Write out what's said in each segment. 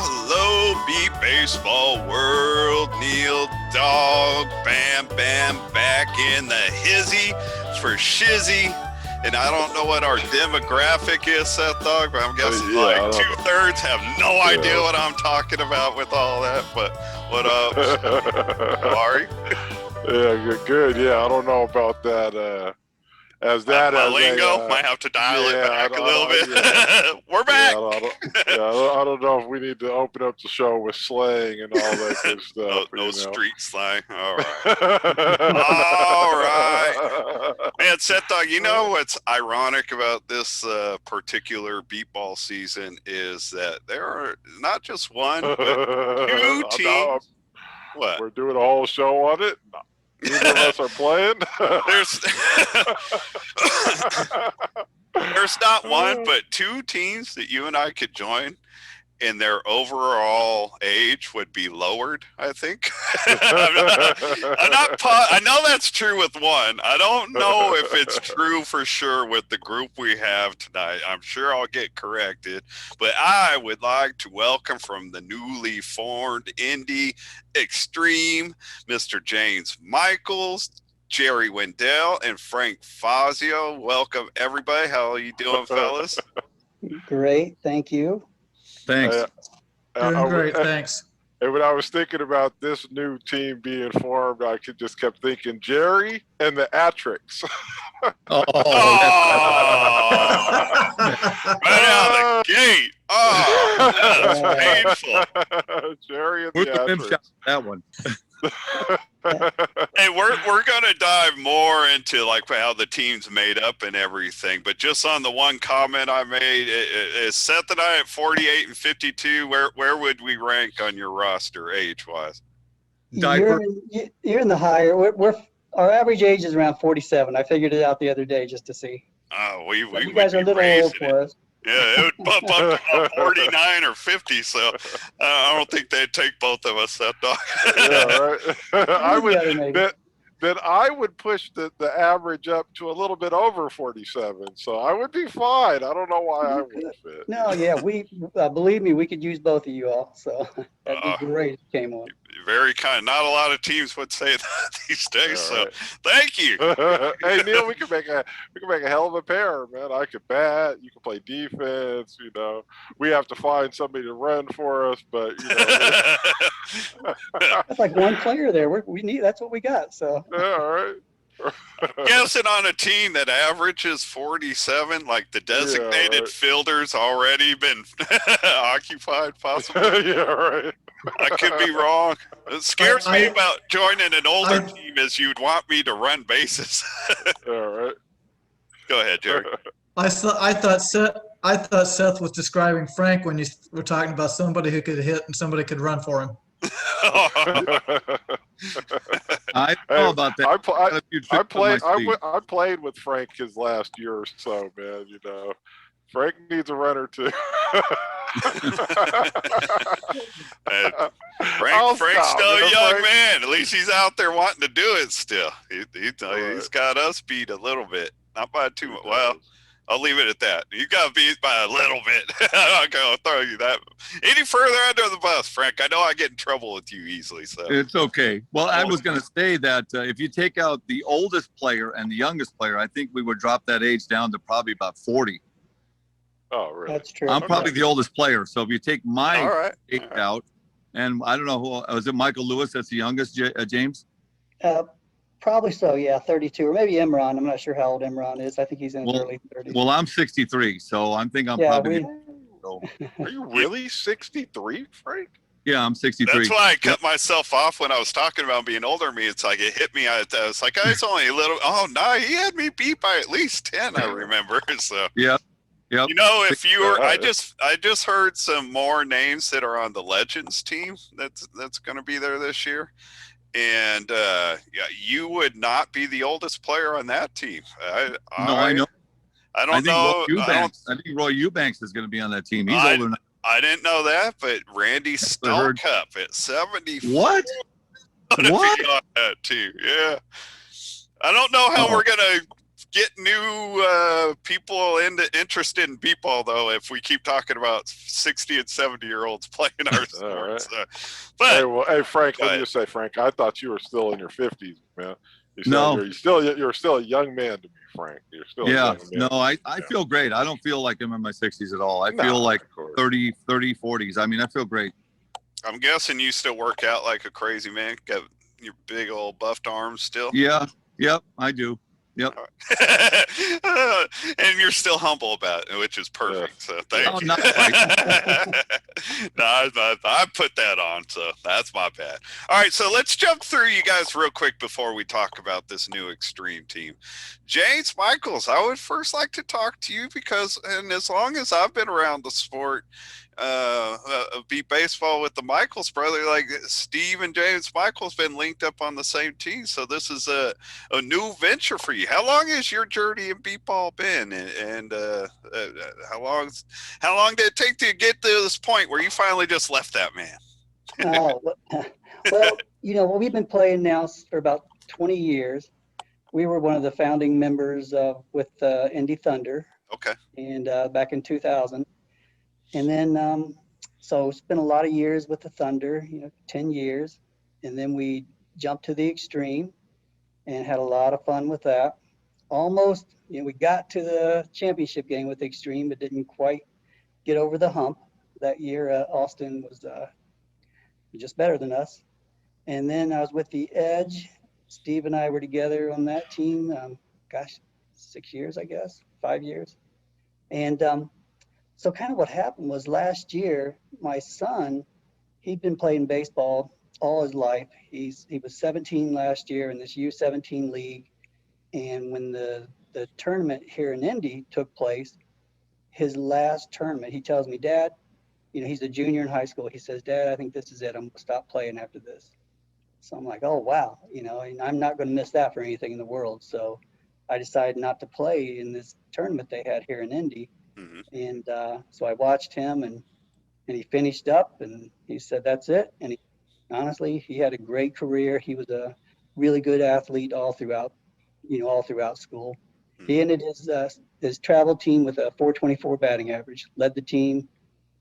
hello, Beep Baseball world. Neil Dog, Bam Bam, back in the hizzy for shizzy. And I don't know what our demographic is, Seth Dog, but I'm guessing like 2/3 have no idea what I'm talking about with all that. But what up? How are you? Yeah, good. Yeah, I don't know about that. My lingo might have to dial it back a little bit. Yeah. We're back. I don't know if we need to open up the show with slang and all that good stuff. No street slang. All right. All right. Man, Seth Dog, you know what's ironic about this particular beat ball season is that there are not just one, but two teams. What? We're doing a whole show on it? No. Neither of us are playing. There's not one, but two teams that you and I could join, and their overall age would be lowered, I think. I know that's true with one. I don't know if it's true for sure with the group we have tonight. I'm sure I'll get corrected, but I would like to welcome from the newly formed Indy Xtreme, Mr. James Michaels, Jerry Windell, and Frank Facio. Welcome, everybody. How are you doing, fellas? Great, thank you. Thanks. Doing great, thanks. And when I was thinking about this new team being formed, I just kept thinking Jerry and the Atrix. Right out the gate. Oh, that's painful. Jerry and the Atrix. That one. Hey, we're gonna dive more into like how the team's made up and everything, but just on the one comment I made, is Seth and I at 48 and 52. Where would we rank on your roster age wise? You're in the higher. Our average age is around 47. I figured it out the other day just to see. Oh, you guys are a little old for us. Yeah, it would bump up to about 49 or 50, so I don't think they'd take both of us, that Dog. Yeah, right. I would push the average up to a little bit over 47, so I would be fine. I don't know why I wouldn't fit. No, yeah, we believe me, we could use both of you all, so that'd be great if you came on. Very kind. Not a lot of teams would say that these days. So thank you. Hey Neil, we can make a hell of a pair, man. I could bat. You can play defense. You know, we have to find somebody to run for us, but you know, that's like one player there. That's what we got. So yeah, all right. Guessing on a team that averages 47, like the designated fielder's already been occupied, possibly. Yeah, right. I could be wrong. It scares me about joining an older team is you'd want me to run bases. All right. Go ahead, Jerry. I thought Seth was describing Frank when you were talking about somebody who could hit and somebody could run for him. I know about that. I played with Frank his last year or so, man. You know, Frank needs a runner too. Frank's still a young man. At least he's out there wanting to do it still. He's got us beat a little bit, not by too much. Well, I'll leave it at that. You got beat by a little bit. I'm not going to throw you that any further under the bus, Frank. I know I get in trouble with you easily. So it's okay. Well, I was going to say that if you take out the oldest player and the youngest player, I think we would drop that age down to probably about 40. Oh, really? That's true. I'm probably the oldest player. So if you take my age out, and I don't know who was it, Michael Lewis? That's the youngest, James? Probably so, yeah, 32, or maybe Imran. I'm not sure how old Imran is. I think he's in his early 30s. Well, I'm 63, so I'm probably. Are you really 63, Frank? Yeah, I'm 63. That's why I cut myself off when I was talking about being older than me. It's like it hit me. I was like, oh, it's only a little. Oh, no, he had me beat by at least 10. I remember. So yeah. Yep. You know, if you were, I just heard some more names that are on the Legends team that's going to be there this year, and you would not be the oldest player on that team. I know. I don't know. I think Roy Eubanks is going to be on that team. He's older than I didn't know that, but Randy Stallcup at 74. What? What? On that team. Yeah. I don't know how we're going to get new people interested in beep ball though if we keep talking about 60 and 70-year-olds playing our sports. Right. But hey, Frank, go let me ahead. just say, Frank, I thought you were still in your 50s, man. No. You're still a young man to me, Frank. You're still a young man. No, I feel great. I don't feel like I'm in my 60s at all. I feel like of course. 30, 40s. I mean, I feel great. I'm guessing you still work out like a crazy man. Got your big old buffed arms still. Yeah. Yep. I do. Yep. And you're still humble about it, which is perfect. So thank you. not quite. No, I put that on, so that's my bad. All right, so let's jump through you guys real quick before we talk about this new Extreme team. James Michaels, I would first like to talk to you because, and as long as I've been around the sport, beat baseball with the Michaels brother, like Steve and James Michaels been linked up on the same team, so this is a new venture for you. How long has your journey in beat ball been, and how long did it take to get to this point where you finally just left that man? Well, we've been playing now for about 20 years. We were one of the founding members with Indy Thunder. Okay. And back in 2000. And then, so it's been a lot of years with the Thunder, 10 years. And then we jumped to the Extreme and had a lot of fun with that. Almost, we got to the championship game with the Extreme, but didn't quite get over the hump. That year, Austin was just better than us. And then I was with the Edge. Steve and I were together on that team, 6 years, I guess, 5 years. And so kind of what happened was last year, my son, he'd been playing baseball all his life. He was 17 last year in this U17 league. And when the tournament here in Indy took place, his last tournament, he tells me, Dad, he's a junior in high school. He says, Dad, I think this is it. I'm going to stop playing after this. So I'm like, oh, wow. And I'm not going to miss that for anything in the world. So I decided not to play in this tournament they had here in Indy. Mm-hmm. And so I watched him and he finished up and he said, that's it. And honestly, he had a great career. He was a really good athlete all throughout school. Mm-hmm. He ended his travel team with a 424 batting average, led the team,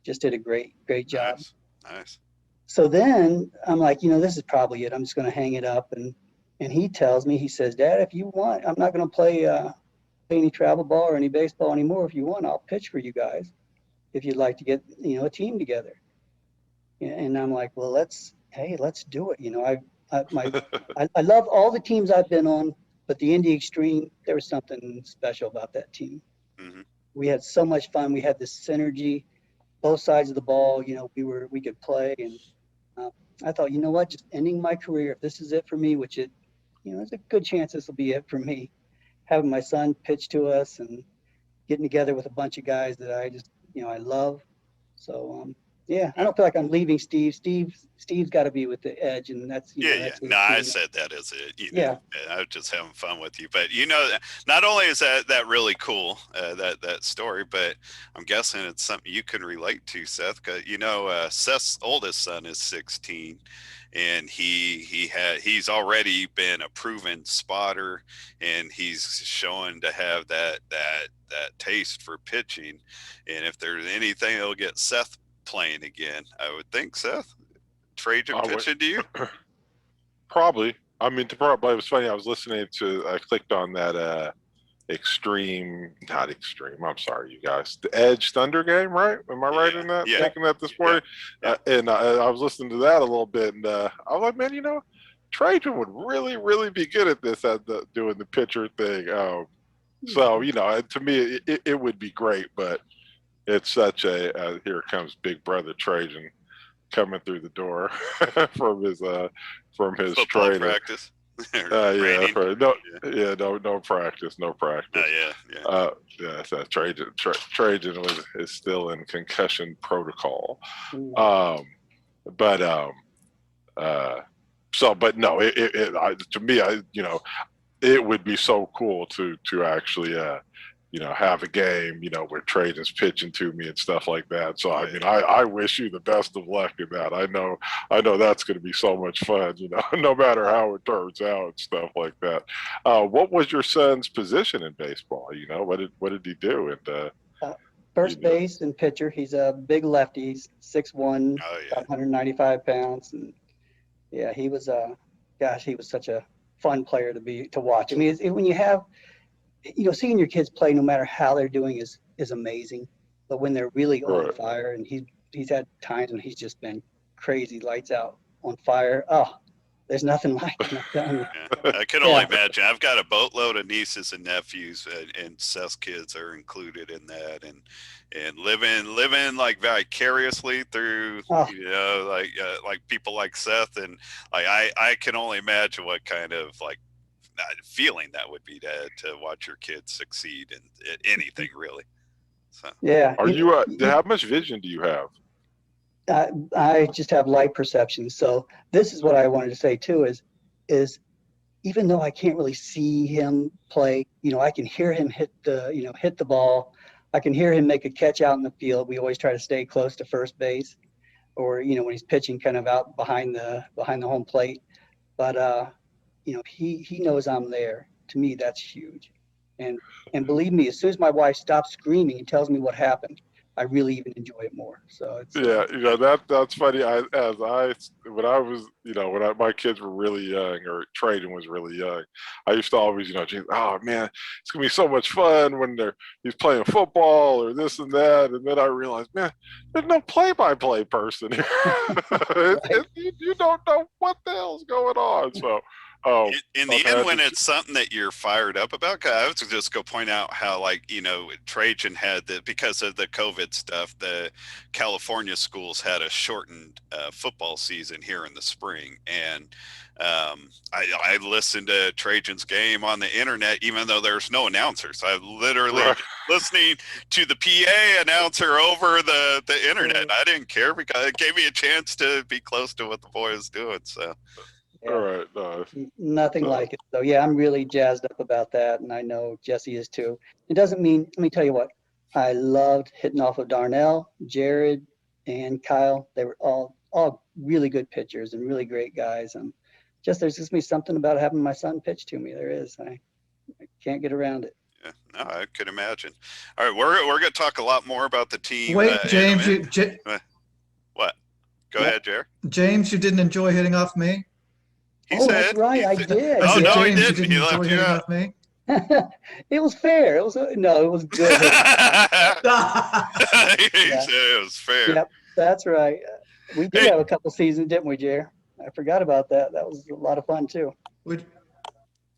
just did a great job. Nice. So then I'm like, this is probably it. I'm just going to hang it up. And he tells me, he says, Dad, if you want, I'm not going to play any travel ball or any baseball anymore. If you want, I'll pitch for you guys if you'd like to get a team together. And I'm like, well, let's do it. I love all the teams I've been on, but the Indy Xtreme, there was something special about that team. Mm-hmm. We had so much fun. We had this synergy, both sides of the ball. We could play, and I thought, what, just ending my career, if this is it for me, which there's a good chance this will be it for me. Having my son pitch to us and getting together with a bunch of guys that I just, I love. So, I don't feel like I'm leaving Steve. Steve's got to be with the Edge, and that's That's no, I said that as it. I was just having fun with you, but not only is that really cool, that story, but I'm guessing it's something you can relate to, Seth. Because Seth's oldest son is 16, and he's already been a proven spotter, and he's showing to have that taste for pitching. And if there's anything that'll get Seth playing again, I would think, Seth, Trajan pitching to you? Probably. I mean, it was funny. I was listening I clicked on that not Extreme. I'm sorry, you guys. The Edge Thunder game, right? Am I right in that? Yeah. Thinking that this morning? Yeah. And I was listening to that a little bit, and I was like, man, Trajan would really, really be good at this, doing the pitcher thing. So, to me, it would be great, but it's such here comes Big Brother Trajan coming through the door from his Football training practice. No practice. So Trajan is still in concussion protocol. But no, to me, it would be so cool to actually have a game, where Trajan's pitching to me and stuff like that. So I mean, I wish you the best of luck in that. I know that's going to be so much fun, no matter how it turns out and stuff like that. What was your son's position in baseball? What did he do? And First base and pitcher. He's a big lefty. He's 6'1", about 195 pounds, and yeah, he was he was such a fun player to watch. I mean, when you have, seeing your kids play, no matter how they're doing, is amazing. But when they're really on fire, and he's had times when he's just been crazy, lights out, on fire. Oh, there's nothing like it, I'm telling you. Yeah, I can only imagine. I've got a boatload of nieces and nephews, and Seth's kids are included in that, and living like vicariously through, like people like Seth, and like I can only imagine what kind of like feeling that would be to watch your kids succeed in anything, really. So. Yeah. Are you? How much vision do you have? I just have light perception. So this is what I wanted to say too, is even though I can't really see him play, I can hear him hit the ball. I can hear him make a catch out in the field. We always try to stay close to first base, or, when he's pitching kind of out behind the home plate. But, he knows I'm there. To me, that's huge. And believe me, as soon as my wife stops screaming and tells me what happened, I really even enjoy it more. So it's that's funny. When my kids were really young, or Trajan was really young, I used to always, oh man, it's gonna be so much fun when he's playing football or this and that, and then I realized, man, there's no play-by-play person here. You don't know what the hell's going on. So. In the end, when it's something that you're fired up about, 'cause I was just go point out how, like, Trajan had because of the COVID stuff, the California schools had a shortened football season here in the spring, and I listened to Trajan's game on the internet, even though there's no announcers. I literally listening to the PA announcer over the internet. I didn't care because it gave me a chance to be close to what the boy was doing. So. Yeah. All right. No. Nothing like it. So yeah, I'm really jazzed up about that, and I know Jesse is too. It doesn't mean, let me tell you what, I loved hitting off of Darnell, Jared, and Kyle. They were all really good pitchers and really great guys. And there's just me something about having my son pitch to me. There is. I can't get around it. Yeah, no, I could imagine. All right, we're going to talk a lot more about the team. Wait, James, what? Go ahead, Jared. James, you didn't enjoy hitting off me? That's right. I did. Oh, no, James, he didn't. You didn't enjoy hitting off me? It was fair. It was good. He said it was fair. Yep, that's right. We did have a couple seasons, didn't we, Jerry? I forgot about that. That was a lot of fun too.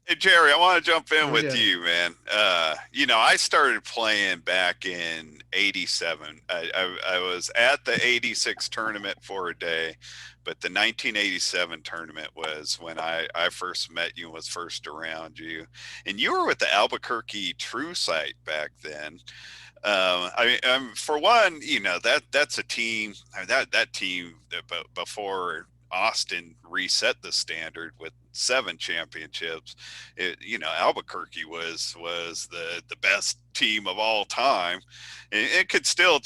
Hey, Jerry, I want to jump in with you, man. I started playing back in '87. I was at the '86 tournament for a day, but the 1987 tournament was when I first met you and was first around you. And you were with the Albuquerque True Sight back then. For one, that's a team. That team before Austin reset the standard with 7 championships. Albuquerque was the best team of all time, and it could still,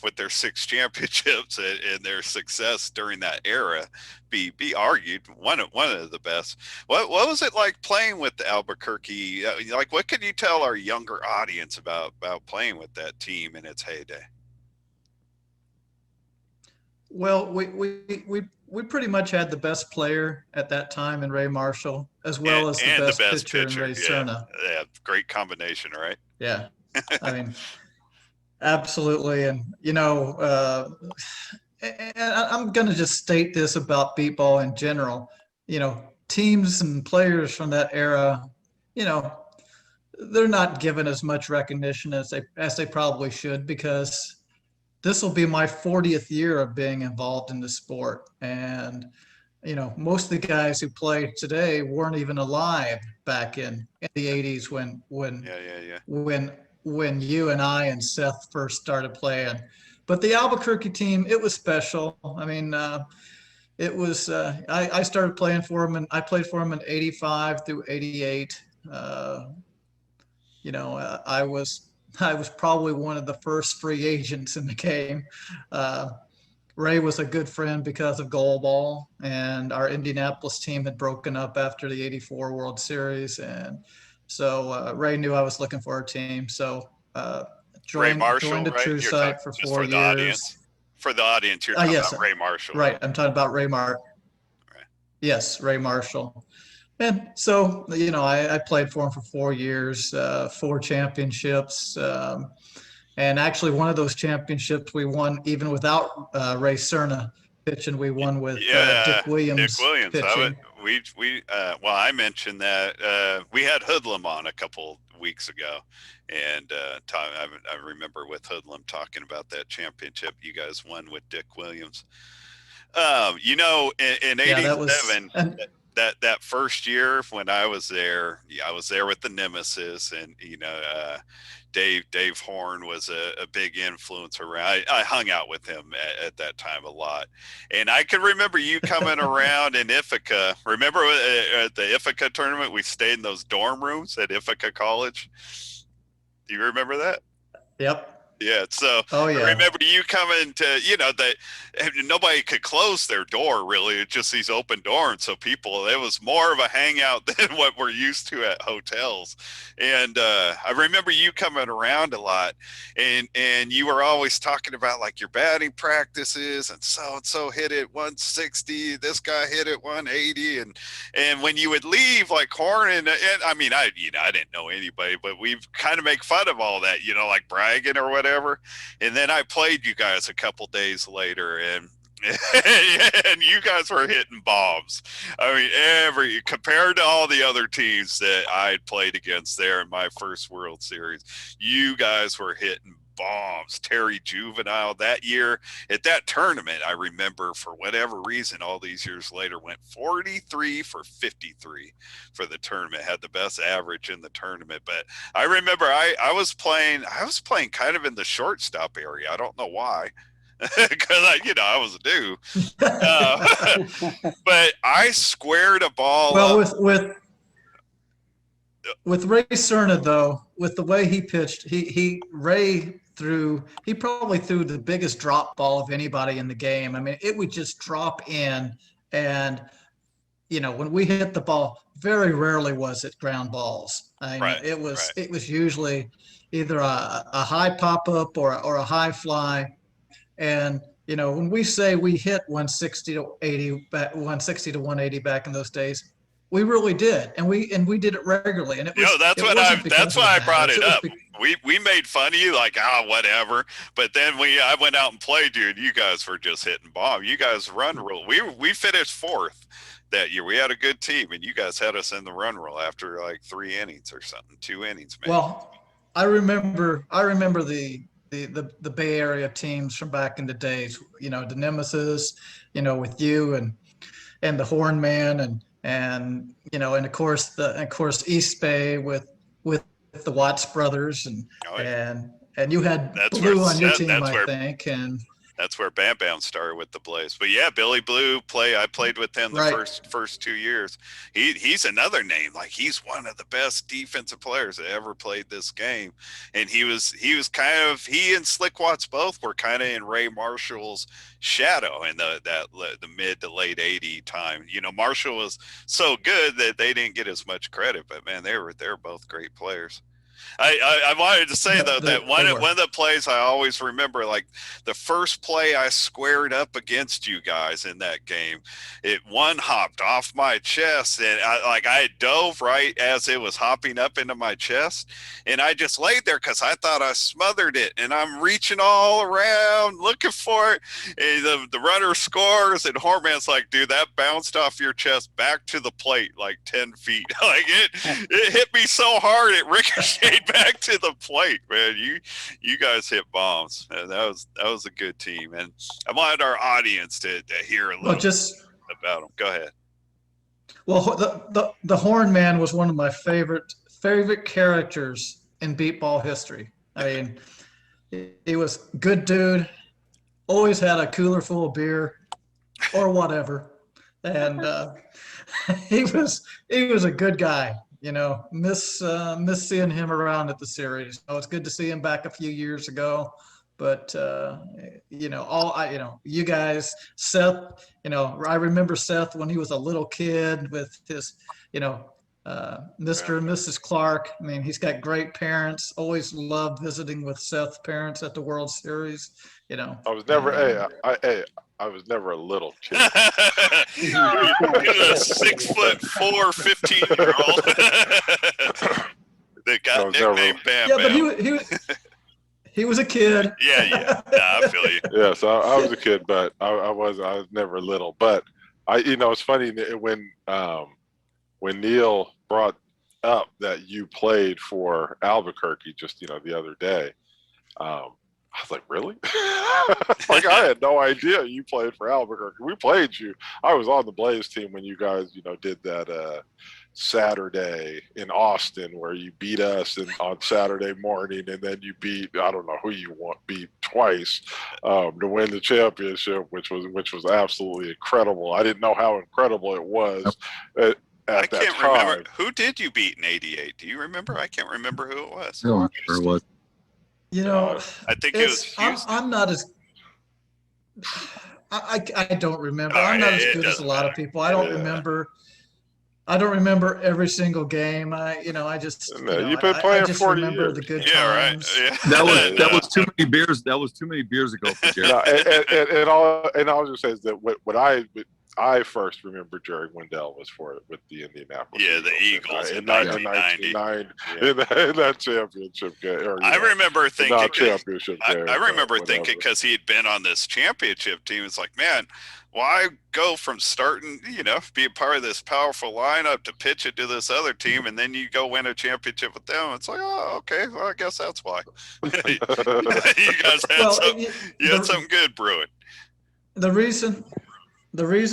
with their 6 championships and their success during that era, be argued one of the best. What was it like playing with the Albuquerque? Like, what could you tell our younger audience about playing with that team in its heyday? Well, we pretty much had the best player at that time in Ray Marshall, as well as the best pitcher in Ray Cerna. Yeah, great combination, right? Yeah, I mean, absolutely. And, I'm going to just state this about beat ball in general. Teams and players from that era, they're not given as much recognition as they probably should, because this will be my 40th year of being involved in the sport. And, most of the guys who play today weren't even alive back in the 80s when you and I and Seth first started playing. But the Albuquerque team, it was special. I mean, it was, I started playing for them, and I played for them in '85 through '88. I was probably one of the first free agents in the game. Ray was a good friend because of goal ball, and our Indianapolis team had broken up after the '84 World Series, and so Ray knew I was looking for a team. So Ray joined Marshall, the right? True You're Sight talking for just 4 for the years. audience. For the audience, you're talking Yes, about Ray Marshall. right. I'm talking about Ray Marshall. Right. Yes, Ray Marshall. And so, I played for him for 4 years, 4 championships. And actually, one of those championships we won even without Ray Cerna pitching. We won with Dick Williams pitching. I mentioned that we had Hoodlum on a couple weeks ago, and I remember with Hoodlum talking about that championship you guys won with Dick Williams. In '87, that first year when I was there, I was there with the Nemesis, and Dave Horn was a big influence around. I hung out with him at that time a lot, and I can remember you coming around in Ithaca. Remember at the Ithaca tournament, we stayed in those dorm rooms at Ithaca College. Do you remember that? Yep. Yeah, so I remember you coming to, nobody could close their door really. It's just these open doors. So it was more of a hangout than what we're used to at hotels. And I remember you coming around a lot, and you were always talking about like your batting practices, and so hit it 160, this guy hit it 180, and when you would leave, like Horn and I mean, I didn't know anybody, but we kind of make fun of all that, like bragging or whatever. And then I played you guys a couple days later, and you guys were hitting bombs. I mean, compared to all the other teams that I had played against there in my first World Series, you guys were hitting bombs. Terry Juvenile that year at that tournament, I remember for whatever reason, all these years later, went 43 for 53 for the tournament, had the best average in the tournament. But I remember I was playing kind of in the shortstop area. I don't know why. Because I was a dude, but I squared a ball. Well, with Ray Cerna though, with the way he pitched, he probably threw the biggest drop ball of anybody in the game. I mean, it would just drop in, and when we hit the ball, very rarely was it ground balls. I mean, it was usually either a high pop up or a high fly. And when we say we hit 160 to 180 back in those days, we really did, and we did it regularly. And that's why I brought it up. We made fun of you, like whatever. But then I went out and played you, and you guys were just hitting bomb. You guys run rule. We finished 4th that year. We had a good team, and you guys had us in the run rule after like 3 innings or something, 2 innings maybe. Well, I remember the Bay Area teams from back in the days. The Nemesis, with you and the Horn Man and of course East Bay with the Watts brothers and you had Blue on your team, I think, and that's where Bam Bam started with the Blaze. But yeah, Billy Blue I played with him the first 2 years. He's another name. Like, he's one of the best defensive players that ever played this game. And he and Slick Watts both were kind of in Ray Marshall's shadow in the mid to late 80 time. Marshall was so good that they didn't get as much credit, but man, they were both great players. I wanted to say though that one of the plays I always remember, like the first play I squared up against you guys in that game, it one hopped off my chest, and I dove right as it was hopping up into my chest, and I just laid there because I thought I smothered it, and I'm reaching all around looking for it, and the runner scores, and Horman's like, dude, that bounced off your chest back to the plate like 10 feet. Like it hit me so hard it ricocheted back to the plate, man. You guys hit bombs, and that was a good team, and I wanted our audience to hear a little about them. Go ahead. Well, the Horn Man was one of my favorite characters in beep ball history. I mean, he was good dude, always had a cooler full of beer or whatever, and he was a good guy. miss seeing him around at the series. It's good to see him back a few years ago. But you guys, Seth, I remember Seth when he was a little kid with his, Mr. and Mrs. Clark. I mean, he's got great parents. Always loved visiting with Seth's parents at the World Series. I was never, I was never a little kid. He was a 6'4", 15-year-old that got nicknamed Bam Yeah, Bam. but he was a kid. Yeah. Nah, I feel you. Yeah, so I was a kid, but I was never little. But it's funny when Neil brought up that you played for Albuquerque just the other day. I was like, really? Like, I had no idea you played for Albuquerque. We played you. I was on the Blaze team when you guys, did that Saturday in Austin where you beat us on Saturday morning, and then you beat, I don't know who you beat twice to win the championship, which was absolutely incredible. I didn't know how incredible it was at I that can't time. remember. Who did you beat in '88? Do you remember? I can't remember who it was. I don't remember what. I think it was Houston. I'm not as I don't remember. I'm not as good as a lot of people. I don't remember. I don't remember every single game. You've been playing I just 40 remember years. the good times. times. Right. Yeah. That was too many beers. That was too many beers ago for Jerry. And I'll just say is that what I first remember Jerry Windell was with the Indianapolis. Yeah, the Eagles in in 1999 in that championship game. I remember thinking, not championship game. I remember thinking because he had been on this championship team, it's like, man, why go from starting, be a part of this powerful lineup to pitch it to this other team, and then you go win a championship with them? It's like, oh, okay, well, I guess that's why. You guys had something good brewing. The reason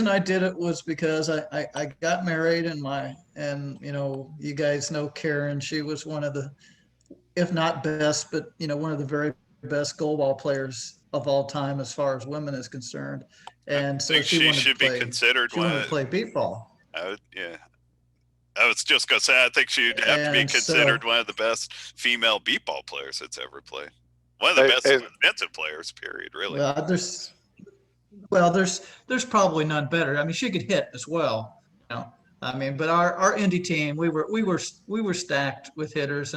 I did it was because I got married and you guys know Karen. She was one of the, if not best, but one of the very best goalball players of all time as far as women is concerned. And so she should be considered. She wanted to play beep ball. Yeah. I was just gonna say I think she'd have to be considered one of the best female beep ball players that's ever played. One of the best defensive players, period. Really. There's probably none better. I mean, she could hit as well. But our Indy team, we were stacked with hitters,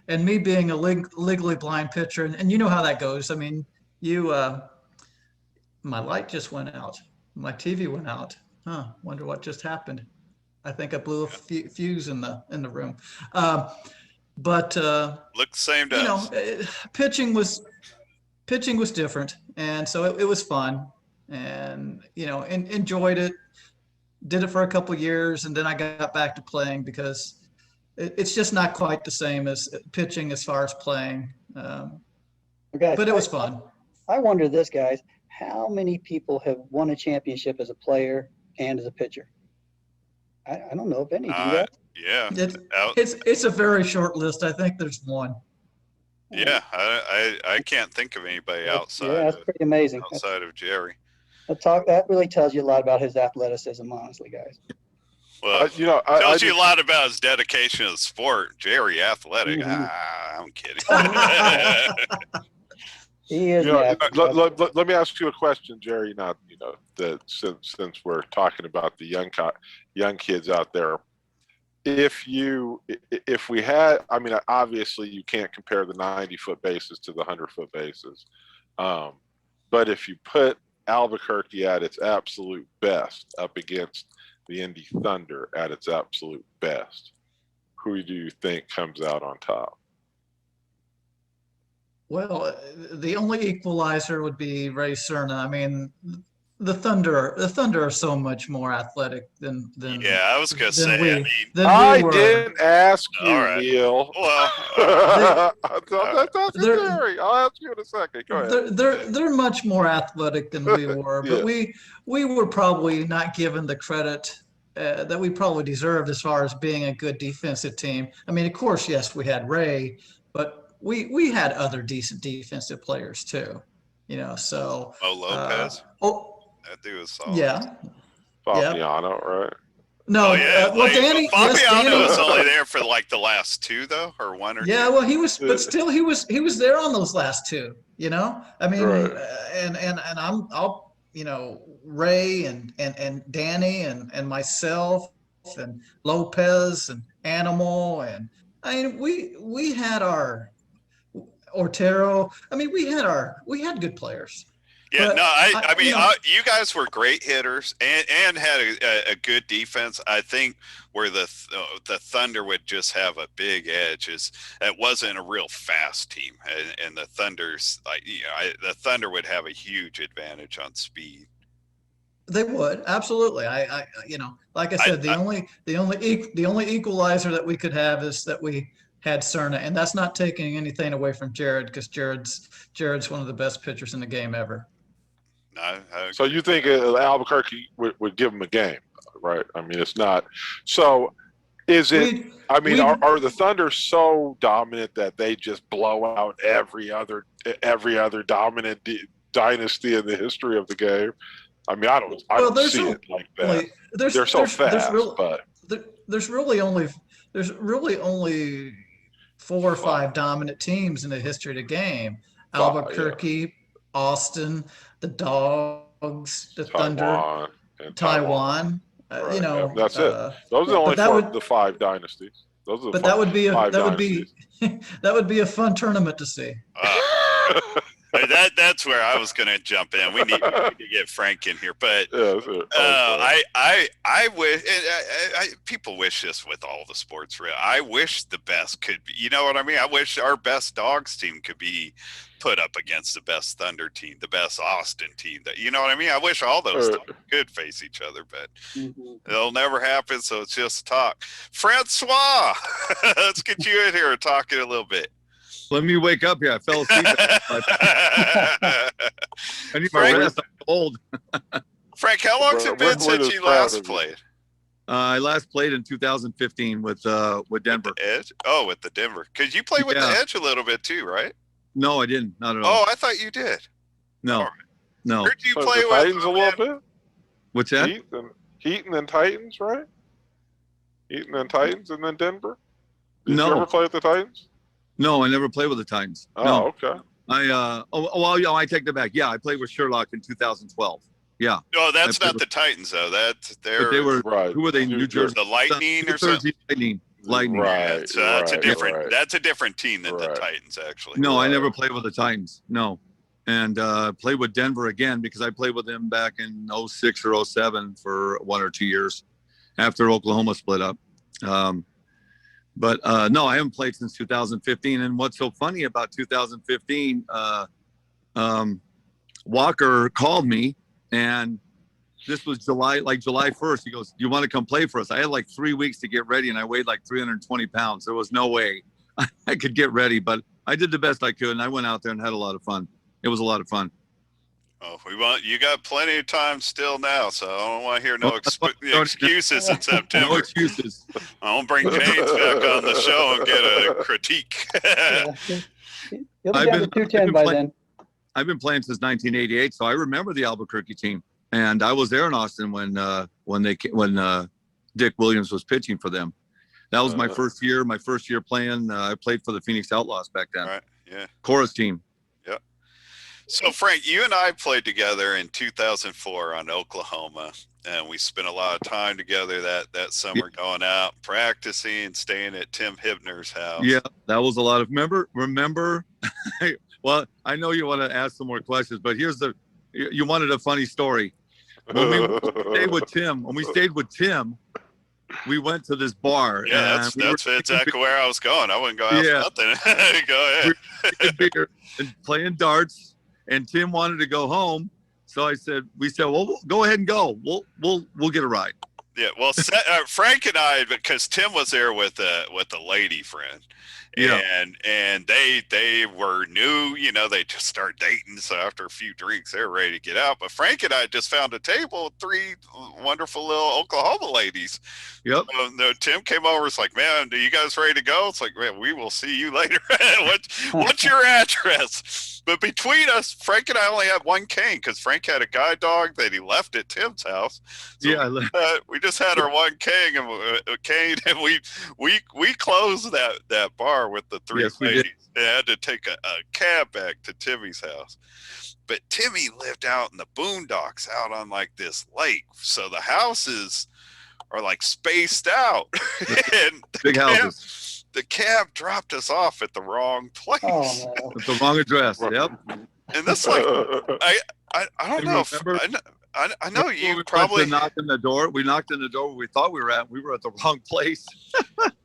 and me being a legally blind pitcher, and you know how that goes. I mean, my light just went out. My TV went out. Wonder what just happened. I think I blew a fuse in the room. But looked the same to us. Pitching was different, and so it was fun. And enjoyed it, did it for a couple of years, and then I got back to playing because it's just not quite the same as pitching as far as playing, but it was fun. I wonder this, guys, how many people have won a championship as a player and as a pitcher? I don't know if any do that. Yeah, it's a very short list. I think there's one. Yeah, I can't think of anybody outside. Yeah, that's pretty amazing. Outside of Jerry. That really tells you a lot about his athleticism, honestly, guys. Well, tells you a lot about his dedication to the sport. Jerry, athletic. Mm-hmm. I'm kidding. He is. Let me ask you a question, Jerry. Not that since we're talking about the young kids out there, if we had, I mean, obviously you can't compare the 90-foot bases to the 100-foot bases, but if you put Albuquerque at its absolute best up against the Indy Thunder at its absolute best, who do you think comes out on top? Well, the only equalizer would be Ray Cerna. I mean, the Thunder are so much more athletic than yeah, I was gonna say. I didn't ask you, right. Neil. Well, that's Jerry. I'll ask you in a second. Go ahead. They're much more athletic than we were, but we were probably not given the credit that we probably deserved as far as being a good defensive team. I mean, of course, yes, we had Ray, but we had other decent defensive players too. So. Lopez. That dude was solid. Yeah. Fabiano, right? No, Oh yeah, well, Danny, yes, Fabiano was Danny. only there for like the last two though, or one or Yeah, two. well, but still, he was there on those last two. I mean, Right. and I'll, Ray and Danny and myself and Lopez and Animal, and I mean, we had our Ortero. I mean, we had good players, Yeah, no, but I mean, you guys were great hitters and had a good defense. I think where the Thunder would just have a big edge is it wasn't a real fast team, and the Thunder's the Thunder would have a huge advantage on speed. they would absolutely. Like I said, the only equalizer that we could have is that we had Cerna, and that's not taking anything away from Jared, because Jared's one of the best pitchers in the game ever. So you think Albuquerque would give them a game, right? I mean, it's not. So is it? Are the Thunder so dominant that they just blow out every other dominant dynasty in the history of the game? I mean, I don't see it like that. They're so fast, but there's really only 4 or 5 dominant teams in the history of the game: Albuquerque, Austin, the Dogs, the Thunder, Taiwan. Right. That's it. Those are only the 5 dynasties. Those are the that would be dynasties. that would be a fun tournament to see. That's where I was going to jump in. We need to get Frank in here, but I wish people wish this with all the sports. I wish the best could be. You know what I mean? I wish our best Dogs team could be put up against the best Thunder team, the best Austin team. That you know what I mean? I wish all those could face each other, but it'll never happen. So it's just talk. Francois, let's get you in here and talk it a little bit. Let me wake up here. I fell asleep. I need my rest. I'm old. Frank, how long's it been since you last played? I last played in 2015 with Denver. With the Edge? Oh, with the Denver. Because you played with the Edge a little bit too, right? No, I didn't. Not at all. Oh, I thought you did. No. Right. No. Where'd you play with Titans a little bit? What's that? Heat and then Titans, right? Heat and then Titans and then Denver? Did you ever play with the Titans? No, I never played with the Titans. Oh, no. Okay. I take that back. Yeah, I played with Sherlock in 2012. Yeah. No, that's not the Titans though. They were right. Who were they? New Jersey. The Lightning or something. Lightning. Right. That's a different. That's a different team than the Titans, actually. No, I never played with the Titans. No, and played with Denver again because I played with them back in 06 or 07 for 1 or 2 years after Oklahoma split up. But no, I haven't played since 2015. And what's so funny about 2015, Walker called me, and this was July 1st. He goes, "Do you want to come play for us?" I had like 3 weeks to get ready, and I weighed like 320 pounds. There was no way I could get ready, but I did the best I could, and I went out there and had a lot of fun. It was a lot of fun. Oh, you got plenty of time still now, so I don't want to hear excuses in September. No excuses. I won't bring James back on the show and get a critique. You'll be down to 210 by then. I've been playing since 1988, so I remember the Albuquerque team, and I was there in Austin when Dick Williams was pitching for them. That was my first year. My first year playing. I played for the Phoenix Outlaws back then. Right. Yeah. Chorus team. Yep. So Frank, you and I played together in 2004 on Oklahoma, and we spent a lot of time together that summer, going out, practicing, staying at Tim Hibner's house. Yeah, that was a lot of. Remember. Well, I know you want to ask some more questions, but you wanted a funny story. When we stayed with Tim, we went to this bar. Yeah, that's exactly where I was going. I wouldn't go out for nothing. Go ahead. Beer and playing darts, and Tim wanted to go home. So we said, well, go ahead and go. We'll get a ride. Yeah, well, Frank and I, because Tim was there with a lady friend, and they were new, they just started dating. So after a few drinks, they were ready to get out. But Frank and I just found a table with 3 wonderful little Oklahoma ladies. Yep. Tim came over. It's like, man, are you guys ready to go? It's like, man, we will see you later. What's your address? But between us, Frank and I only had one cane because Frank had a guide dog that he left at Tim's house. So, we just had our one cane, and we closed that bar with the three Yes, we did. ladies. And had to take a cab back to Timmy's house. But Timmy lived out in the boondocks, out on like this lake, so the houses are like spaced out, and Big houses. the cab dropped us off at the wrong place. Oh, no. With the wrong address. Yep. And this like I don't know if I know you probably knocked on the door. We knocked on the door where we thought we were at. We were at the wrong place.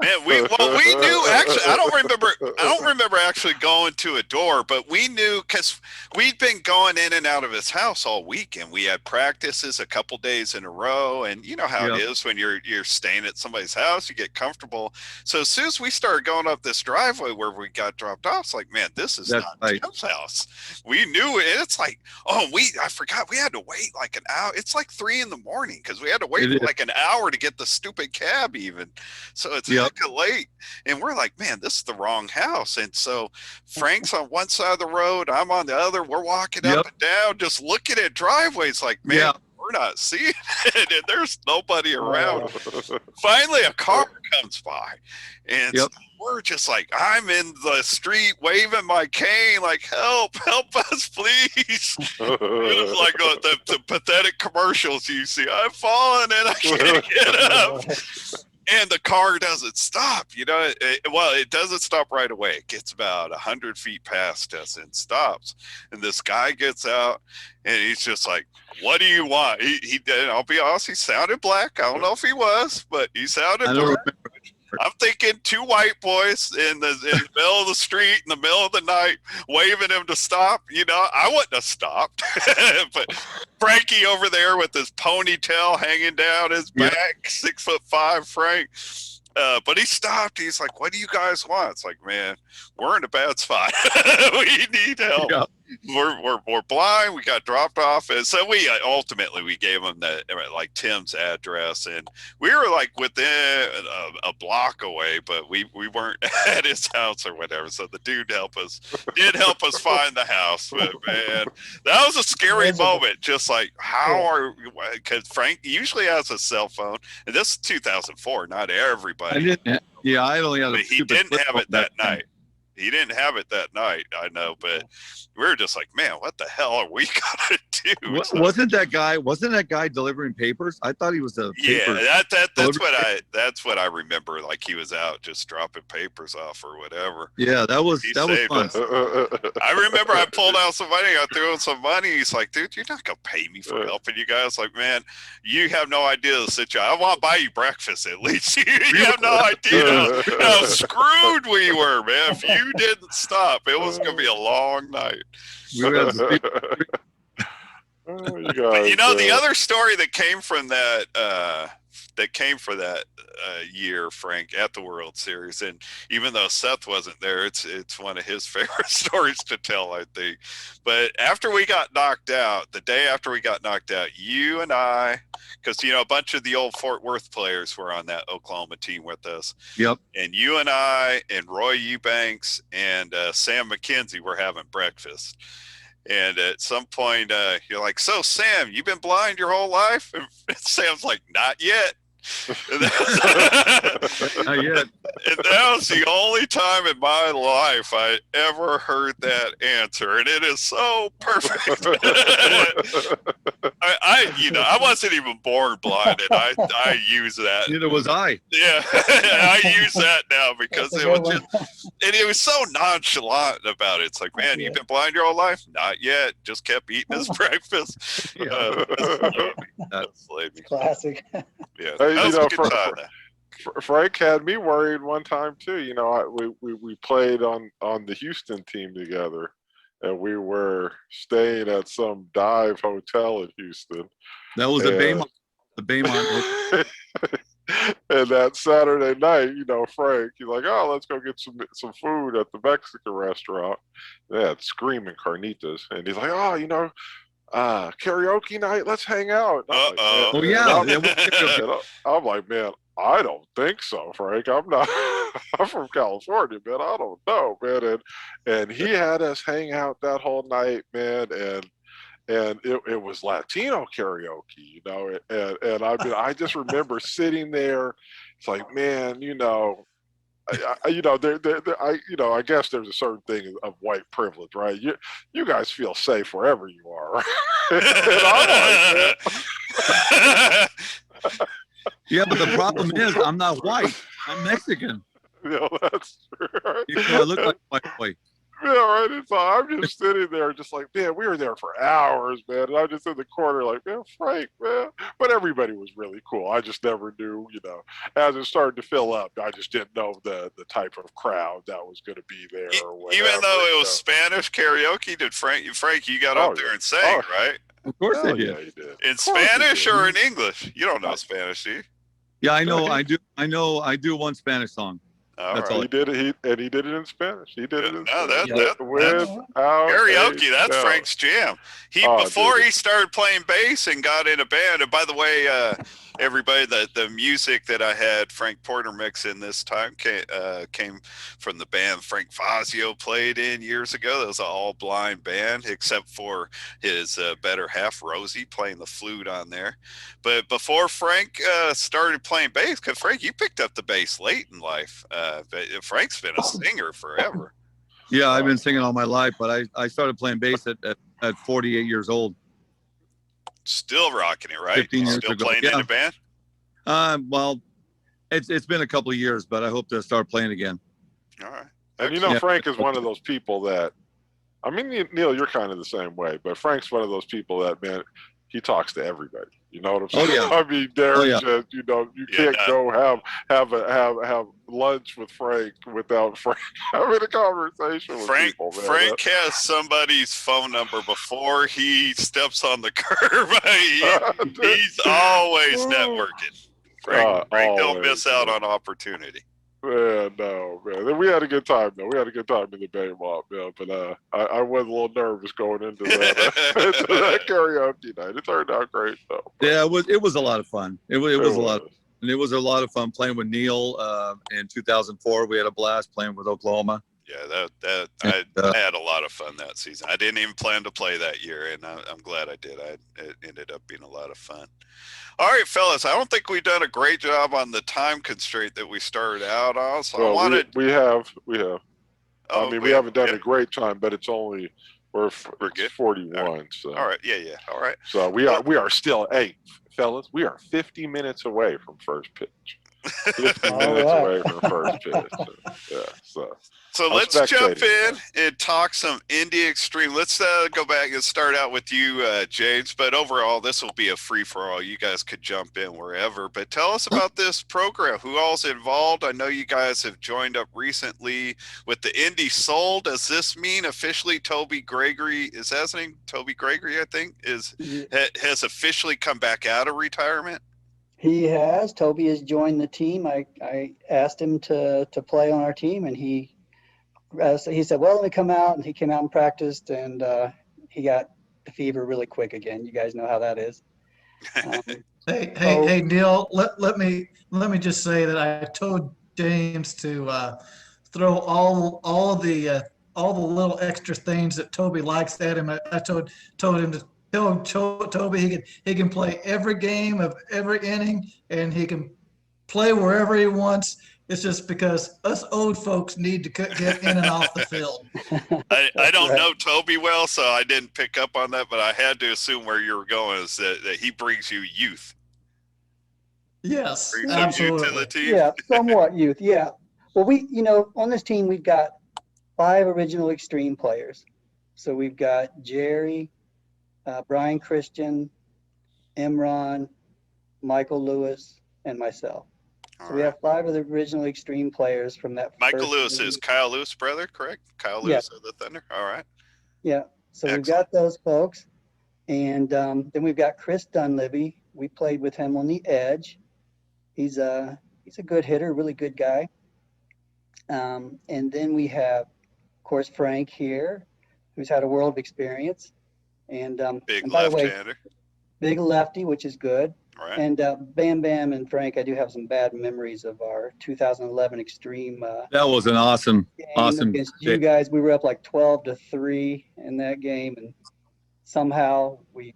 Man, we knew actually. I don't remember actually going to a door, but we knew because we'd been going in and out of his house all weekend. We had practices a couple days in a row, and you know how it is when you're staying at somebody's house, you get comfortable. So as soon as we started going up this driveway where we got dropped off, it's like, man, this is not Tim's house. We knew it. It's like, I forgot we had to wait like an hour. It's like 3 a.m. because we had to wait like an hour to get the stupid cab even. So it's hecka late, and we're like, man, this is the wrong house. And so Frank's on one side of the road, I'm on the other. We're walking up and down, just looking at driveways like, man, we're not seeing it, and there's nobody around. Finally, a car comes by, and we're just like, I'm in the street waving my cane, like, help us, please. It's like the pathetic commercials you see. I'm falling and I can't get up. And the car doesn't stop, you know. It doesn't stop right away. It gets about 100 feet past us and stops. And this guy gets out, and he's just like, "What do you want?" He did. I'll be honest, he sounded black. I don't know if he was, but he sounded black. I'm thinking 2 white boys in the middle of the street, in the middle of the night, waving him to stop. You know, I wouldn't have stopped. But Frankie over there with his ponytail hanging down his back, 6'5" Frank. But he stopped. He's like, "What do you guys want?" It's like, man, we're in a bad spot. We need help. Yeah. We're blind. We got dropped off, and so we ultimately gave him like Tim's address, and we were like within a block away, but we weren't at his house or whatever. So the dude did help us find the house. But man, that was a scary moment. Just like, because Frank usually has a cell phone, and this is 2004. Not everybody. I only had. But he didn't have it that night. He didn't have it that night, I know, but we were just like, man, what the hell are we gonna do? Wasn't that guy delivering papers? I thought he was a that's what I remember. Like he was out just dropping papers off or whatever. Yeah, that was fun. I remember I pulled out some money. I threw in some money. He's like, dude, you're not gonna pay me for helping you guys. Like, man, you have no idea the situation. I want to buy you breakfast at least. You have no idea how screwed we were, man. If you didn't stop, it was gonna be a long night. But you know, the other story that came from that year, Frank, at the World Series, and even though Seth wasn't there, it's one of his favorite stories to tell, I think. But after we got knocked out, the day after we got knocked out, you and I, because you know a bunch of the old Fort Worth players were on that Oklahoma team with us. Yep. And you and I and Roy Eubanks and Sam McKenzie were having breakfast. And at some point, you're like, "So, Sam, you've been blind your whole life?" And Sam's like, "Not yet." And Not yet. And that was the only time in my life I ever heard that answer, and it is so perfect. I wasn't even born blind, and I use that. Neither was I. Yeah, I use that now because it was just, and it was so nonchalant about it. It's like, man, you've been blind your whole life? Not yet. Just kept eating his breakfast. Classic. Yeah. Frank had me worried one time too. You know, we played on the Houston team together, and we were staying at some dive hotel in Houston. That was the Baymont. And that Saturday night, you know, Frank, he's like, "Oh, let's go get some food at the Mexican restaurant." They had screaming carnitas, and he's like, "Oh, you know, karaoke night, let's hang out." I'm like, man, I don't think so, Frank. I'm from California, man. I don't know, man. And he had us hang out that whole night, man. and it was Latino karaoke, you know, and I mean, I just remember sitting there. It's like, man, you know, you know, I guess there's a certain thing of white privilege, right? You guys feel safe wherever you are, right? And I'm like, Yeah, but the problem is I'm not white. I'm Mexican. you know, that's right. Even though I look like a white boy. Yeah, right. And so I'm just sitting there, just like, man, we were there for hours, man. And I'm just in the corner, like, man, Frank, man. But everybody was really cool. I just never knew, you know, as it started to fill up, I just didn't know the type of crowd that was going to be there or whatever. Even though it was Spanish karaoke, did Frank, you got up there and sang, right? Of course Hell they did. Yeah, he did. In Spanish or in English? You don't know Spanish, do you? Yeah, I know. I do one Spanish song. That's He did it. He did it in Spanish. He did it in Spanish. That's karaoke. That's Frank's jam. Before he started playing bass and got in a band. And by the way, everybody, the music that I had Frank Porter mix in this time came from the band Frank Facio played in years ago. That was an all blind band, except for his better half Rosie playing the flute on there. But before Frank started playing bass, because Frank, you picked up the bass late in life. But Frank's been a singer forever. Yeah, I've been singing all my life, but I started playing bass at 48 years old. Still rocking it, right? 15 years Still ago. playing in a band? Well, it's been a couple of years, but I hope to start playing again. All right. And you know, Frank is one of those people that, I mean, Neil, you're kind of the same way, but Frank's one of those people that, man, he talks to everybody. You know what I'm saying? Oh, yeah. I mean, there's just, you know, you can't go have lunch with Frank without Frank having a conversation with people. Man. Frank has somebody's phone number before he steps on the curb. He's always networking. Frank don't miss out on opportunity. Man, no, man. We had a good time, though. We had a good time in the Baymont, man. But I was a little nervous going into that karaoke night. It turned out great, though. Yeah, it was a lot of fun. It was a lot. And it was a lot of fun playing with Neil in 2004. We had a blast playing with Oklahoma. Yeah, I had a lot of fun that season. I didn't even plan to play that year, and I'm glad I did. It ended up being a lot of fun. All right, fellas, I don't think we've done a great job on the time constraint that we started out on. So well, we have. Oh, I mean, we haven't done a great time, but it's only we're 41. Right. So all right, yeah, all right. So we are still fellas. We are 50 minutes away from first pitch. 50 minutes away from first pitch. So let's jump in and talk some Indy Xtreme. Let's go back and start out with you, James. But overall, this will be a free-for-all. You guys could jump in wherever. But tell us about this program. Who all's involved? I know you guys have joined up recently with the Indy Soul. Does this mean officially Toby Gregory, is that his name? Toby Gregory, I think, has officially come back out of retirement? He has. Toby has joined the team. I asked him to play on our team, and he said, well, let me come out. And he came out and practiced, and he got the fever really quick again. You guys know how that is. Hey, Neil, let me just say that I told James to throw all the little extra things that Toby likes at him. I told him to tell Toby he can play every game of every inning, and he can play wherever he wants. It's just because us old folks need to get in and off the field. I don't know Toby well, so I didn't pick up on that, but I had to assume where you were going is that he brings you youth. Yes, brings absolutely. Youth to the team. Yeah, somewhat youth. Yeah. Well, on this team, we've got 5 original Xtreme players. So we've got Jerry, Brian Christian, Imran, Michael Lewis, and myself. So we have 5 of the original Xtreme players from that. Michael Lewis is Kyle Lewis' brother, correct? Kyle Lewis of the Thunder. All right. Yeah. So Excellent. We've got those folks. And then we've got Chris Dunleavy. We played with him on the edge. He's a good hitter, really good guy. And then we have, of course, Frank here, who's had a world of experience. And big by the way, left-hander. big lefty, which is good. Right. And Bam Bam and Frank, I do have some bad memories of our 2011 Xtreme. That was an awesome against you guys. We were up like 12-3 in that game, and somehow we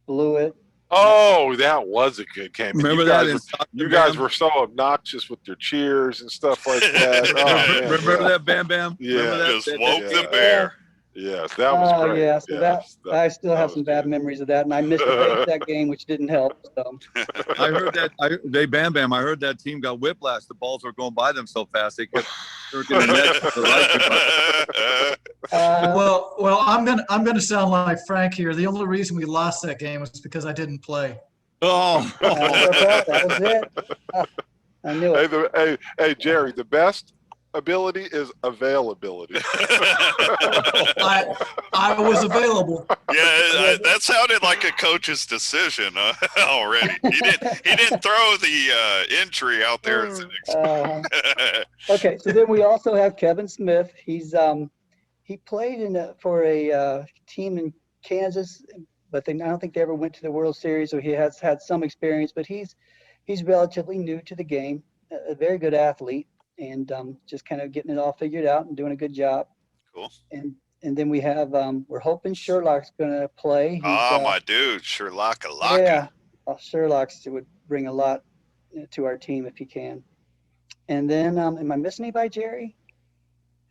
blew it. Oh, that was a good game. And Remember that in soccer, you guys Bam? were so obnoxious with your cheers and stuff like that. Oh, man, Remember yeah. that, Bam Bam? Yeah. Remember that? Just woke the bear. Yes, that was Oh great. yeah, so Yes, I still that have was some bad good. memories of that, and I missed the base that game, which didn't help. So I heard that. They Bam Bam. I heard that team got whiplash. The balls were going by them so fast they kept circling the net. To the right. Well, I'm gonna sound like Frank here. The only reason we lost that game was because I didn't play. Oh, that was it. I knew it. Hey, Jerry, the best ability is availability. I was available. Yeah, that sounded like a coach's decision already. He didn't throw the entry out there. As an Okay, so then we also have Kevin Smith. He played for a team in Kansas, but I don't think they ever went to the World Series, so he has had some experience. But he's relatively new to the game, a very good athlete, and just kind of getting it all figured out and doing a good job. Cool. And then we have we're hoping Sherlock's going to play. My dude, Sherlock. Yeah, Sherlock would bring a lot to our team if he can. And then, am I missing anybody, Jerry?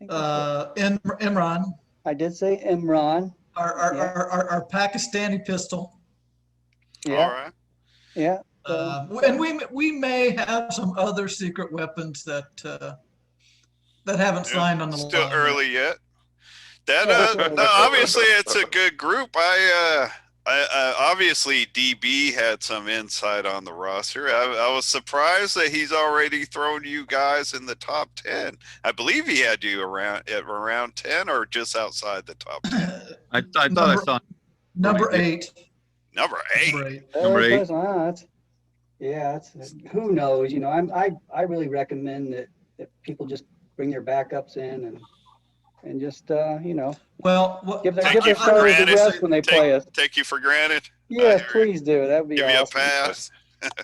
Imran. I did say Imran. Our Pakistani pistol. Yeah. All right. Yeah. And we may have some other secret weapons that haven't signed on the line. Still early yet. No, obviously it's a good group. I obviously DB had some insight on the roster. I was surprised that he's already thrown you guys in the top 10. I believe he had you around 10 or just outside the top 10. I thought I saw number 8. Number 8. Number 8. Who knows? You know, I really recommend that people just bring their backups in and just give their starters a rest when they play us. Take you for granted. Yes, please do. That would be give awesome. you a pass.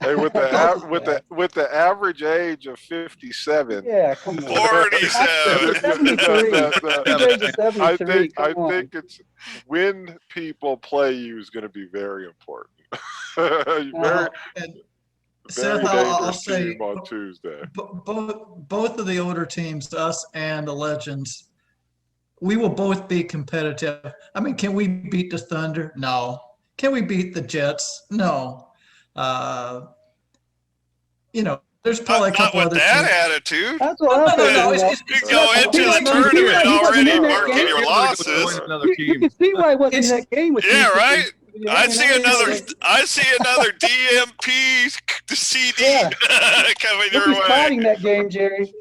Hey, with the average age of 57. Yeah, come on. 47. 73. I think it's when people play you is going to be very important. Very dangerous team on Tuesday. Both of the older teams, us and the Legends, we will both be competitive. I mean, can we beat the Thunder? No. Can we beat the Jets? No. There's probably a couple not other with that teams. attitude. That's what I'm saying. You go into the tournament already marking your losses. You can see why I wasn't in that game with you. Yeah, right. I see another DMP CD coming your way. Fighting that game, Jerry.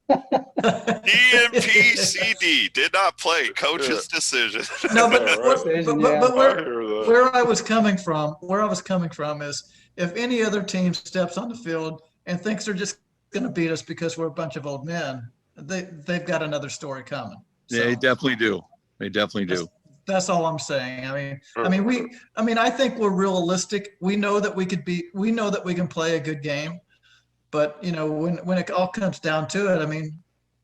DMP CD did not play. Coach's decision. No, but where I was coming from is if any other team steps on the field and thinks they're just going to beat us because we're a bunch of old men, they've got another story coming. So, they definitely do. They definitely do. That's all I'm saying. I think we're realistic. We know that we can play a good game, but when it all comes down to it,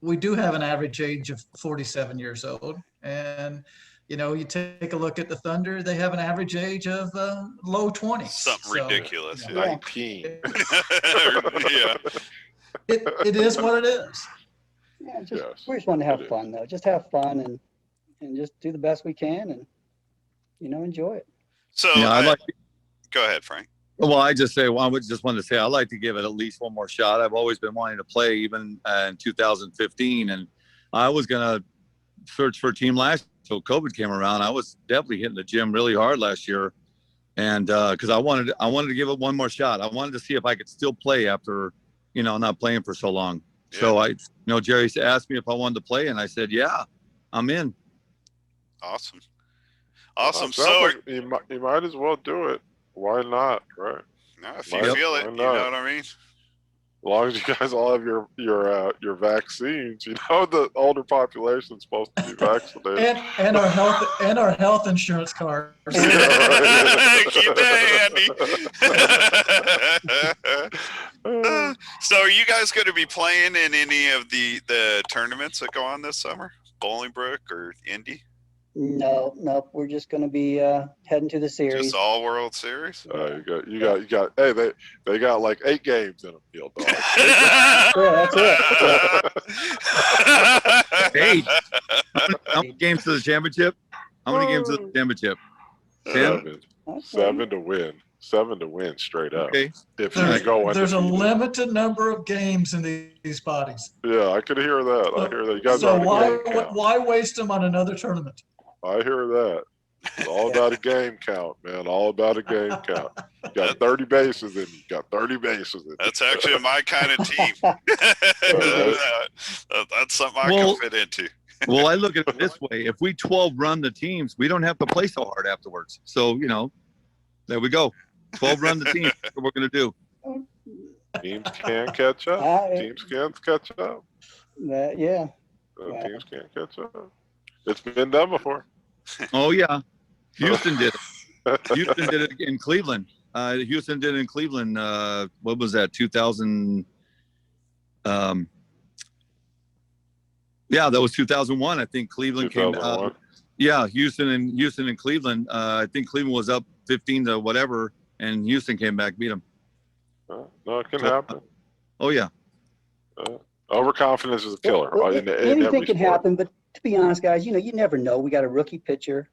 we do have an average age of 47 years old, and you take a look at the Thunder, they have an average age of low 20s. Something ridiculous. 19. Yeah. It is what it is. Yeah, we just want to have fun though. Just have fun and just do the best we can and enjoy it. So go ahead, Frank. Well, I just wanted to say I'd like to give it at least one more shot. I've always been wanting to play, even in 2015, and I was gonna search for a team last year until COVID came around. I was definitely hitting the gym really hard last year, and because I wanted to give it one more shot. I wanted to see if I could still play after not playing for so long. Yeah. So Jerry asked me if I wanted to play, and I said, yeah, I'm in. Awesome. So you might as well do it. Why not, right? No, if you feel it, you know what I mean? As long as you guys all have your vaccines, the older population is supposed to be vaccinated. and our health insurance cards. Keep that handy. So are you guys going to be playing in any of the tournaments that go on this summer? Bolingbrook or Indy? No, we're just going to be heading to the series. Just all World Series? You got. Hey, they got like 8 games in them, Field Dog. Yeah, that's it. Hey, how many games to the championship? How many games to the championship? 10? 7 to win. 7 to win straight up. Okay. If you go There's a undefeated. limited number of games in these bodies. Yeah, I could hear that. I hear that. You guys So are on a game count. why waste them on another tournament? I hear that. It's all about a game count, man. All about a game count. You got 30 bases in you. Got 30 bases in you. That's actually my kind of team. That's something I can fit into. Well, I look at it this way. If we 12 run the teams, we don't have to play so hard afterwards. So, there we go. 12 run the team. That's what we're going to do. Teams can catch up. Teams can catch up. Yeah. Teams can catch up. It's been done before. Oh, yeah. Houston did it. Houston did it in Cleveland. Houston did it in Cleveland. What was that? 2000. Yeah, that was 2001. I think Cleveland came. Yeah, Houston and Cleveland. I think Cleveland was up 15 to whatever, and Houston came back, beat them. No, it can happen. Oh yeah. Overconfidence is a killer. Well, anything can happen, but to be honest, guys, you never know. We got a rookie pitcher.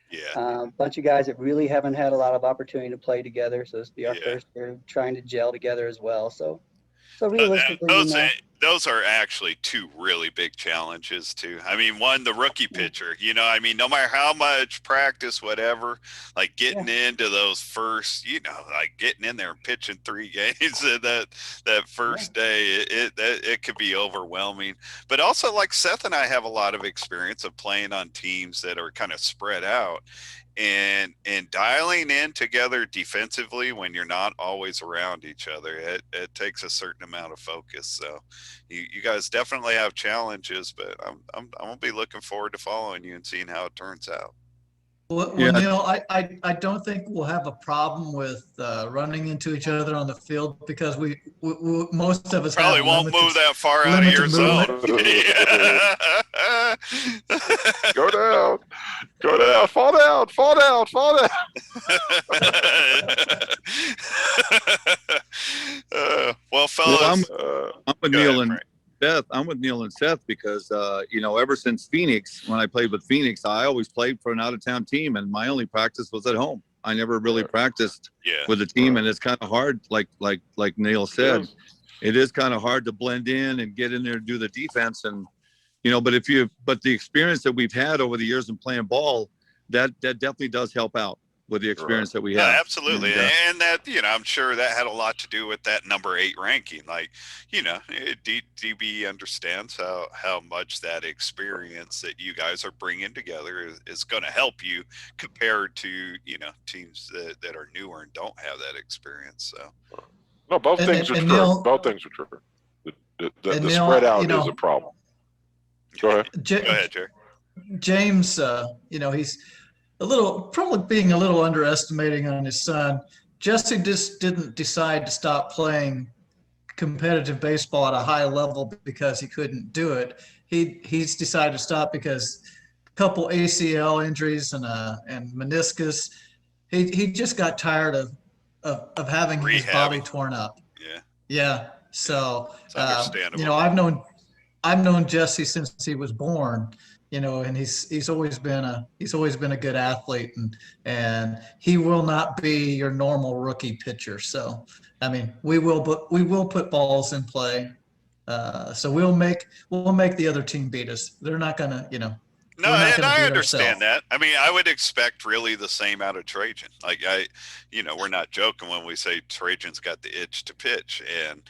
Yeah. A bunch of guys that really haven't had a lot of opportunity to play together. So this will be our first year trying to gel together as well. So realistically, those are actually 2 really big challenges too. I mean, one, the rookie pitcher, no matter how much practice, whatever, like getting into those first, like getting in there and pitching 3 games and that first day, it could be overwhelming. But also, like Seth and I have a lot of experience of playing on teams that are kind of spread out. And dialing in together defensively when you're not always around each other, it takes a certain amount of focus. So you guys definitely have challenges, but I'm gonna be looking forward to following you and seeing how it turns out. Well, Neil, I don't think we'll have a problem with running into each other on the field because we most of us probably won't move that far out of your zone. Go down, fall down. Well, fellas, I'm with Neil and Seth. I'm with Neil and Seth because ever since Phoenix, when I played with Phoenix, I always played for an out-of-town team, and my only practice was at home. I never really practiced with a team, and it's kind of hard. Like Neil said, it is kind of hard to blend in and get in there and do the defense, and but the experience that we've had over the years in playing ball, that definitely does help out with the experience that we have. Yeah, absolutely. And that, I'm sure that had a lot to do with that number 8 ranking. Like, DB understands how much that experience that you guys are bringing together is going to help you compared to, teams that are newer and don't have that experience. So, no, both things are true. Neil, both things are true. The Neil, spread out is a problem. Go ahead. Go ahead, Jerry. James, he's probably being a little underestimating on his son. Jesse just didn't decide to stop playing competitive baseball at a high level because he couldn't do it. He's decided to stop because a couple ACL injuries and meniscus. He just got tired of having his body torn up. Yeah. So it's understandable. I've known Jesse since he was born. And he's always been a good athlete, and he will not be your normal rookie pitcher. So, I mean, we will put balls in play. So we'll make the other team beat us. They're not gonna, No, and I understand that. I mean, I would expect really the same out of Trajan. Like we're not joking when we say Trajan's got the itch to pitch, and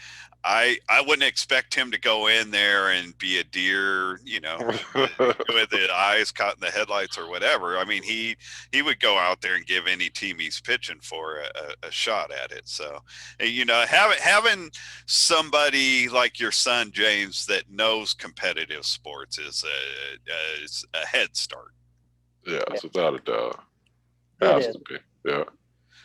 I wouldn't expect him to go in there and be a deer, with the eyes caught in the headlights or whatever. I mean, he would go out there and give any team he's pitching for a shot at it. So, having somebody like your son, James, that knows competitive sports is a head start. Yeah, it's without a doubt. Has to be. Yeah.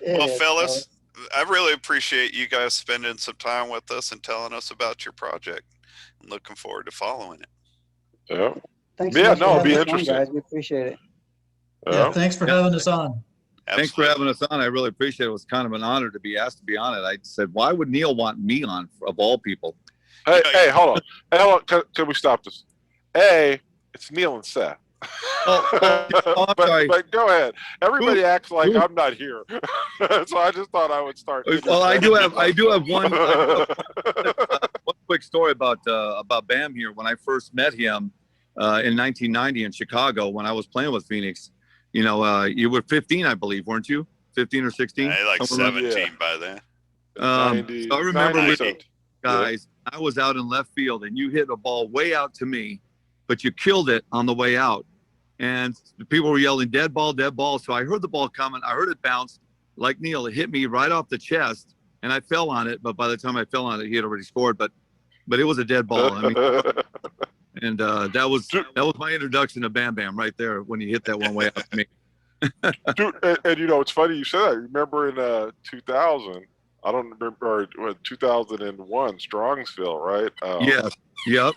Well, fellas, I really appreciate you guys spending some time with us and telling us about your project. I'm looking forward to following it. Yeah. Thanks. Yeah, no, it'll be interesting. Guys. We appreciate it. Yeah, thanks for having us on. Thanks for having us on. I really appreciate it. It was kind of an honor to be asked to be on it. I said, why would Neil want me on, of all people? Hey, hold on. Hey, hold on. Can we stop this? It's Neil and Seth. I'm sorry. But go ahead. Everybody acts like I'm not here, so I just thought I would start. Well, I do have one quick story about Bam here. When I first met him in 1990 in Chicago, when I was playing with Phoenix, you were 15, I believe, weren't you? 15 or 16? Like 17 by then. So I remember with guys, I was out in left field, and you hit a ball way out to me, but you killed it on the way out. And the people were yelling, dead ball, dead ball. So I heard the ball coming. I heard it bounce like Neil. It hit me right off the chest, and I fell on it. But by the time I fell on it, he had already scored. But it was a dead ball. I mean, and that was my introduction to Bam Bam right there when he hit that one way out to me. Dude, and it's funny you said that. Remember in 2000, I don't remember, 2001, Strongsville, right? Yes. Yep.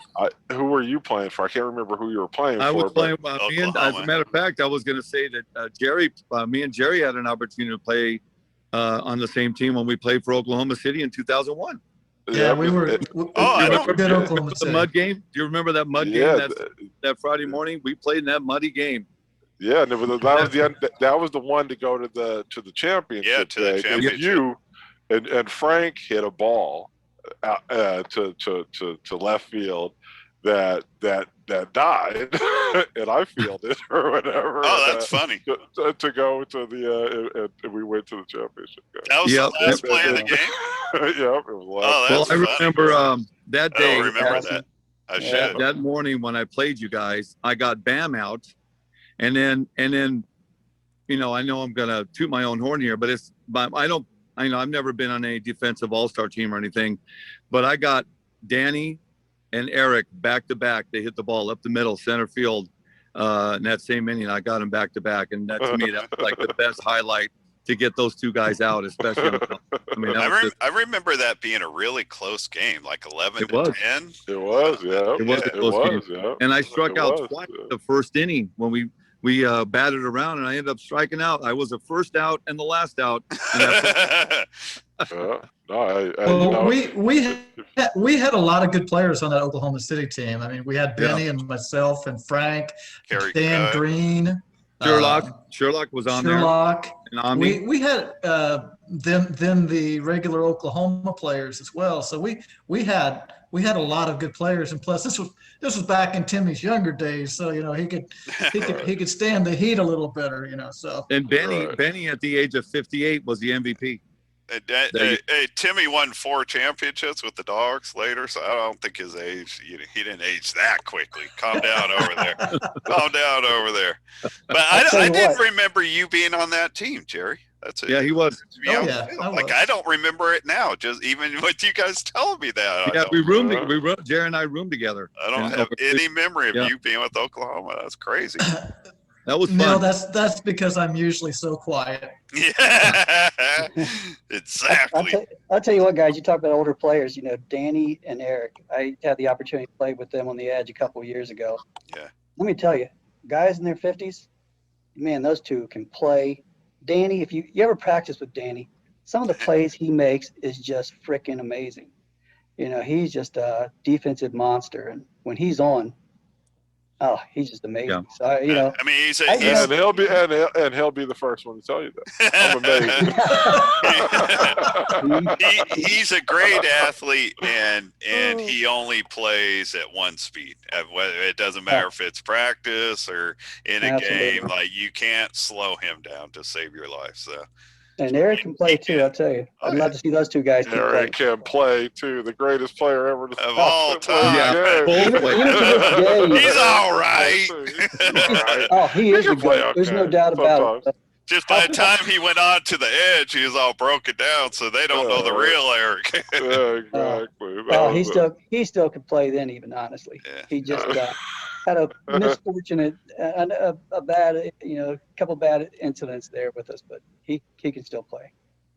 Who were you playing for? I can't remember who you were playing for. I was playing. As a matter of fact, I was going to say that me and Jerry had an opportunity to play on the same team when we played for Oklahoma City in 200001. Yeah, we were. I don't good Oklahoma City. The mud game. Do you remember that mud game? That Friday morning, we played in that muddy game. Yeah, and that was the one to go to the championship. Yeah, to the championship. And you and Frank hit a ball to left field that died, and I fielded or whatever. Oh, that's funny. To go to the and we went to the championship game. That was the last play of the game. Yep, it was last. Oh, that's I remember that day. I don't remember that. I should. That morning when I played you guys, I got Bam out, and then I know I'm gonna toot my own horn here, but I've never been on a defensive all-star team or anything, but I got Danny and Eric back to back. They hit the ball up the middle, center field, in that same inning. I got them back to back, and that to me that was like the best highlight to get those two guys out, especially. I remember that being a really close game, like 11 to 10. It was, yeah. It was a close game. Yeah. And I struck out twice the first inning when we batted around, and I ended up striking out. I was the first out and the last out. We had a lot of good players on that Oklahoma City team. I mean, we had Benny and myself and Frank, Dan Green. Sherlock was on there. And we had then the regular Oklahoma players as well. So we had a lot of good players, and plus this was back in Timmy's younger days, so he could stand the heat a little better, So and Benny at the age of 58 was the MVP. Timmy won 4 championships with the Dogs later, so I don't think his age. He didn't age that quickly. Calm down over there. Calm down over there. But I didn't remember you being on that team, Jerry. That's it. Yeah, he was. I don't remember it now. Just even with you guys telling me that. Yeah, Jerry and I roomed together. I don't have any memory of you being with Oklahoma. That's crazy. That was fun. No, that's because I'm usually so quiet. Yeah, exactly. I'll tell you what, guys. You talk about older players. Danny and Eric. I had the opportunity to play with them on the Edge a couple of years ago. Yeah. Let me tell you, guys in their 50s, man, those two can play. Danny, if you ever practice with Danny, some of the plays he makes is just freaking amazing. He's just a defensive monster, and when he's on, he's just amazing. Yeah. So I mean, and he'll be the first one to tell you that. I'm amazing. He's a great athlete, and he only plays at one speed. It doesn't matter if it's practice or in a game. Like, you can't slow him down to save your life. So. And Eric can play too, I'll tell you. I'd love to see those two guys. Eric can play too, the greatest player ever of all time. Yeah. He's all right. He is good. There's no doubt about it. Just by the time he went on to the Edge, he was all broken down, so they don't know the real Eric. Exactly. He still could play then, even honestly. Yeah. He just had a misfortunate, a bad, couple bad incidents there with us, but he can still play.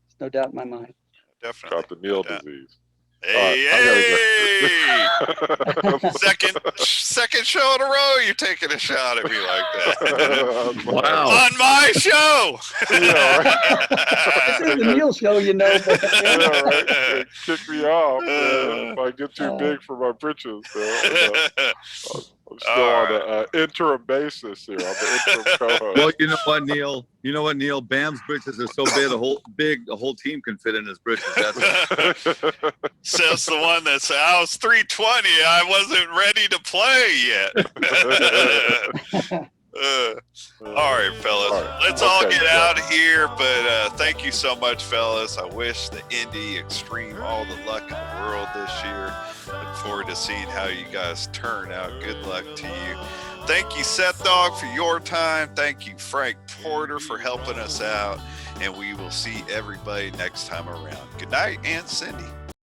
There's no doubt in my mind. Definitely. Got the Neil disease. Hey, hey! Second show in a row, you're taking a shot at me like that. Wow. On my show! Yeah, right. This is the Neil show, you know. But, Yeah, right. Kick me off if I get too big for my britches. I'm still on an interim basis here. I'm an interim co-host. Well, you know what, Neil? Bam's britches are so big, a whole team can fit in his britches. Says the one that said, I was 320. I wasn't ready to play yet. All right, fellas. All right. Let's all get out of here. But thank you so much, fellas. I wish the Indy Xtreme all the luck in the world this year. Look forward to seeing how you guys turn out. Good luck to you. Thank you, Seth Dog, for your time. Thank you, Frank Porter, for helping us out. And we will see everybody next time around. Good night, and Cindy.